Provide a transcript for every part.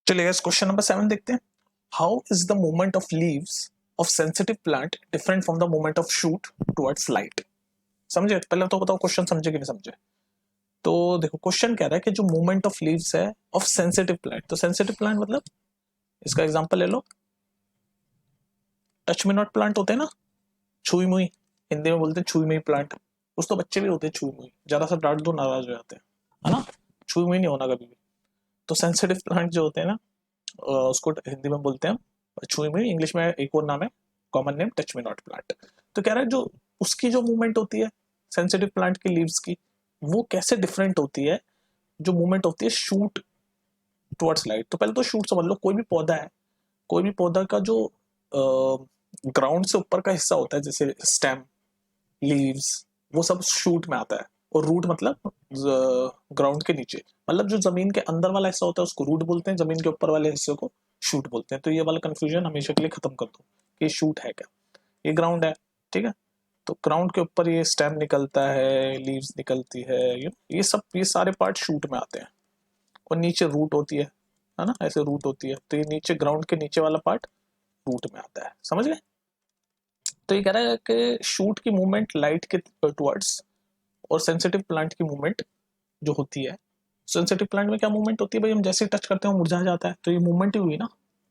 चलिए question number 7 देखते हैं। How is the movement of leaves of sensitive plant different from the movement of shoot towards light. समझे? पहले तो बताओ क्वेश्चन समझे कि नहीं समझे। तो देखो क्वेश्चन कह रहा है कि जो मूवमेंट ऑफ लीव्स है ऑफ सेंसिटिव प्लांट, तो सेंसिटिव प्लांट मतलब इसका एग्जांपल ले लो, टच मी नॉट प्लांट होते हैं ना, छुई मुई, हिंदी में बोलते हैं छुई मुई प्लांट। कुछ तो बच्चे भी होते हैं छुई मुई, जरा सा डांट दो नाराज हो जाते हैं, है ना। छुई मुई नहीं होना कभी भी। तो सेंसिटिव प्लांट जो होते हैं ना, उसको हिंदी में बोलते हैं छुई मुई, इंग्लिश में एक और नाम है common name touch me not plant. तो कह रहा है जो उसकी जो मूवमेंट होती है सेंसिटिव प्लांट की लीव्स की, वो कैसे डिफरेंट होती है जो मूवमेंट होती है शूट टुवर्ड्स लाइट। तो पहले तो शूट समझ लो, कोई भी पौधा है, कोई भी पौधा का जो ग्राउंड से ऊपर का हिस्सा होता है जैसे स्टेम, लीव्स, वो सब शूट में आता है। और रूट मतलब ग्राउंड के नीचे, मतलब जो जमीन के अंदर वाला हिस्सा होता है उसको रूट बोलते हैं, जमीन के ऊपर वाले हिस्से को शूट बोलते हैं। तो ये वाला कंफ्यूजन हमेशा के लिए खत्म कर दो कि शूट है क्या, ये ग्राउंड है, ठीक है। तो ग्राउंड के ऊपर ये स्टेम निकलता है, लीव्स निकलती है, ये सब, ये सारे पार्ट शूट में आते हैं। और नीचे रूट होती है ना, ऐसे रूट होती है। तो ये नीचे ग्राउंड के नीचे वाला पार्ट रूट में आता है, समझ गए। तो ये कह रहा है कि शूट की मूवमेंट लाइट के टुवर्ड्स और सेंसिटिव प्लांट की मूवमेंट जो होती है, सेंसिटिव प्लांट में क्या मूवमेंट होती है भाई, हम जैसे टच करते हैं मुरझा जाता है, तो ये मूवमेंट ही हुई ना,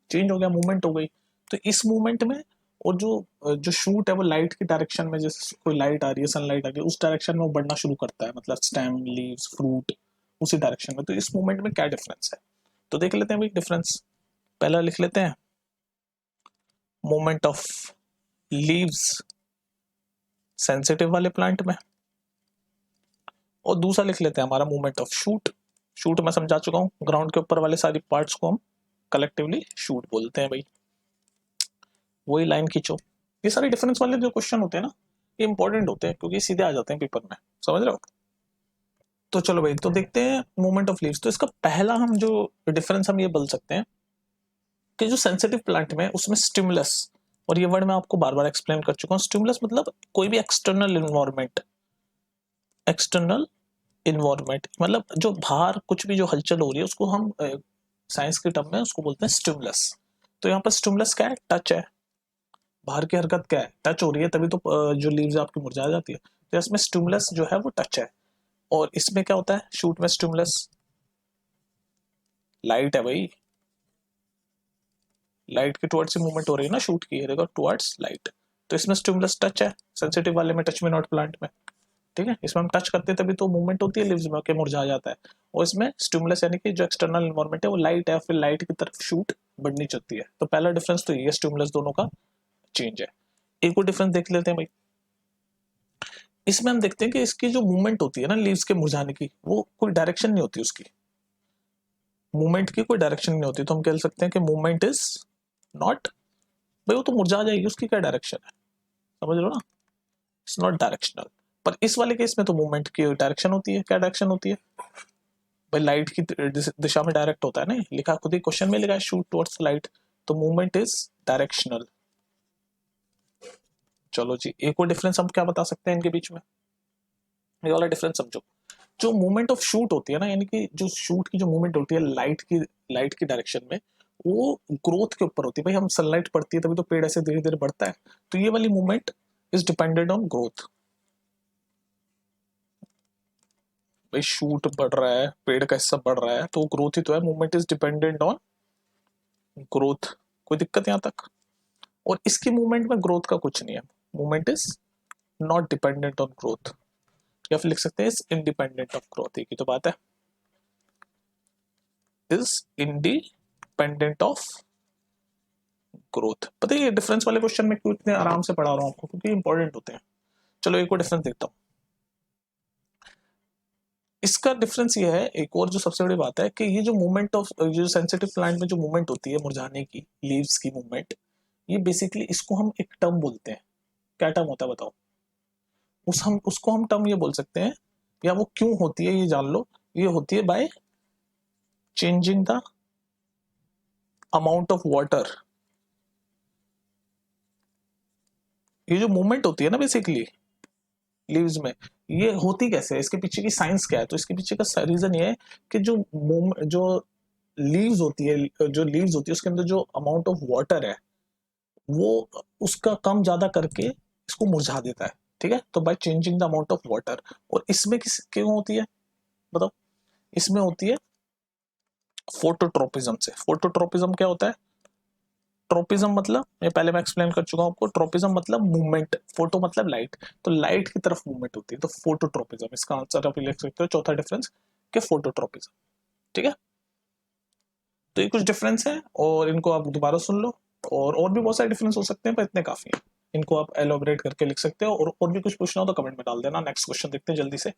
चेंज हो गया, मूवमेंट हो गई। तो इस मूवमेंट में, और जो जो शूट है वो लाइट की डायरेक्शन में, जैसे कोई लाइट आ रही है, सनलाइट आ रही है, उस डायरेक्शन में वो बढ़ना शुरू करता है, मतलब स्टेम, लीव्स, फ्रूट, उसी डायरेक्शन में। तो इस मूवमेंट में क्या डिफरेंस है, तो देख लेते हैं भाई डिफरेंस। पहला लिख लेते हैं मूवमेंट ऑफ लीव्स सेंसिटिव वाले प्लांट में, और दूसरा लिख लेते हैं हमारा मूवमेंट ऑफ शूट। शूट मैं समझा चुका हूँ, ग्राउंड के ऊपर वाले सारी पार्ट्स को हम कलेक्टिवली शूट बोलते हैं भाई। वही लाइन खींचो। ये सारे डिफरेंस वाले जो क्वेश्चन होते हैं ना, ये इंपॉर्टेंट होते हैं क्योंकि सीधे आ जाते हैं पेपर में, समझ रहे हो। तो चलो भाई, तो देखते हैं मूवमेंट ऑफ लीव्स। तो इसका पहला हम जो डिफरेंस हम ये बोल सकते हैं कि जो सेंसिटिव प्लांट में उसमें स्टिमुलस, और ये वर्ड मैं आपको बार बार एक्सप्लेन कर चुका हूँ, स्टिमुलस मतलब कोई भी एक्सटर्नल इन्वायरमेंट, एक्सटर्नल इन्वायरमेंट मतलब जो बाहर कुछ भी जो हलचल हो रही है उसको हम साइंस के टर्म में उसको बोलते हैं स्टिमुलस। तो यहाँ पर स्टिमुलस क्या है, टच है। बाहर की हरकत क्या है, टच हो रही है, तभी तो जो लीव्स आपकी मुरझा जाती है। तो इसमें स्टिमुलस जो है वो टच है। और इसमें क्या होता है, शूट में स्टिमुलस लाइट है भाई, लाइट की टुवर्ड्स मूवमेंट हो रही है ना शूट की, देखो टुवर्ड्स लाइट। तो इसमें स्टिमुलस टच है, सेंसिटिव वाले में टच में नॉट प्लांट में, ठीक है। इसमें हम टच करते हैं तभी तो मूवमेंट होती है लीव्स में के मुरझा जाता है। और इसमें स्टिमुलस यानी कि जो एक्सटर्नल एनवायरनमेंट है वो लाइट है, फिर लाइट की तरफ शूट बढ़नी चाहती है। तो पहला डिफरेंस तो ये स्टिमुलस दोनों का चेंज है। एक और डिफरेंस देख लेते हैं भाई। इसमें हम देखते हैं कि इसकी जो मूवमेंट होती है ना लीव्स के मुरझाने की, वो कोई डायरेक्शन नहीं होती उसकी, मूवमेंट की कोई डायरेक्शन नहीं होती। तो हम कह सकते हैं कि मूवमेंट इज नॉट, भाई वो तो मुरझा जाएगी, उसकी क्या डायरेक्शन है, समझ लो ना, इट्स नॉट डायरेक्शनल। पर इस वाले केस में तो मूवमेंट की डायरेक्शन होती है। क्या डायरेक्शन होती है भाई, लाइट की दिशा में डायरेक्ट होता है ना, लिखा खुद ही क्वेश्चन में लिखा है शूट टुवर्ड्स लाइट। तो मूवमेंट इज डायरेक्शनल। चलो जी, एक और डिफरेंस हम क्या बता सकते हैं इनके बीच में, ये वाला डिफरेंस समझो। जो मूवमेंट ऑफ शूट होती है ना, यानी कि जो शूट की जो मूवमेंट होती है लाइट की डायरेक्शन में, वो ग्रोथ के ऊपर होती है भाई। हम सनलाइट पड़ती है तभी तो पेड़ ऐसे धीरे धीरे बढ़ता है। तो ये वाली movement is dependent on growth. भाई शूट बढ़ रहा है, पेड़ का हिस्सा बढ़ रहा है, तो ग्रोथ ही तो है। Movement is dependent on growth. कोई दिक्कत यहाँ तक। और इसकी मूवमेंट में ग्रोथ का कुछ नहीं है, movement is not dependent on growth, या फिर लिख सकते हैं इज इंडिपेंडेंट ऑफ ग्रोथ, एक ही तो बात है, इज इंडिपेंडेंट ऑफ ग्रोथ। पता है ये डिफरेंस वाले क्वेश्चन में क्यों इतने आराम से पढ़ा रहा हूँ आपको, क्योंकि इंपॉर्टेंट होते हैं। चलो एक और डिफरेंस देखता हूँ। इसका डिफरेंस ये है, एक और जो सबसे बड़ी बात है कि ये जो मूवमेंट ऑफ, जो सेंसिटिव प्लांट में जो मूवमेंट होती है मुरझाने की, लीव्स की मूवमेंट, ये बेसिकली इसको हम एक टर्म बोलते हैं। क्या टर्म होता है बताओ। उसको हम टर्म ये बोल सकते हैं, या वो क्यों होती है ये जान लो। ये होती है by changing the amount of water. ये जो मूवमेंट होती है ना बेसिकली लीव्स में, ये होती कैसे है, इसके पीछे की साइंस क्या है। तो इसके पीछे का रीजन ये है कि जो लीव्स होती है, जो लीव्स होती है उसके अंदर जो अमाउंट ऑफ वाटर है वो उसका कम ज्यादा करके इसको मुरझा देता है, ठीक है। तो by changing the amount of water. और इसमें किस क्यों होती है बताओ? इसमें होती है फोटोट्रोपिज्म से। फोटोट्रोपिज्म क्या होता है? ट्रोपिज्म मतलब मैं एक्सप्लेन कर चुका हूं आपको। ट्रोपिज्म मतलब मूवमेंट, फोटो मतलब लाइट, तो लाइट की तरफ मूवमेंट होती है, तो फोटोट्रोपिज्म इसका आंसर आप लिख सकते हो। चौथा डिफरेंस के फोटोट्रोपिज्म, ठीक है। तो ये कुछ डिफरेंस है और इनको आप दोबारा सुन लो। और भी बहुत सारे डिफरेंस हो सकते हैं पर इतने काफी हैं। इनको आप एलोबरेट करके लिख सकते हो, और भी कुछ पूछना हो तो कमेंट में डाल देना। नेक्स्ट क्वेश्चन देखते हैं जल्दी से।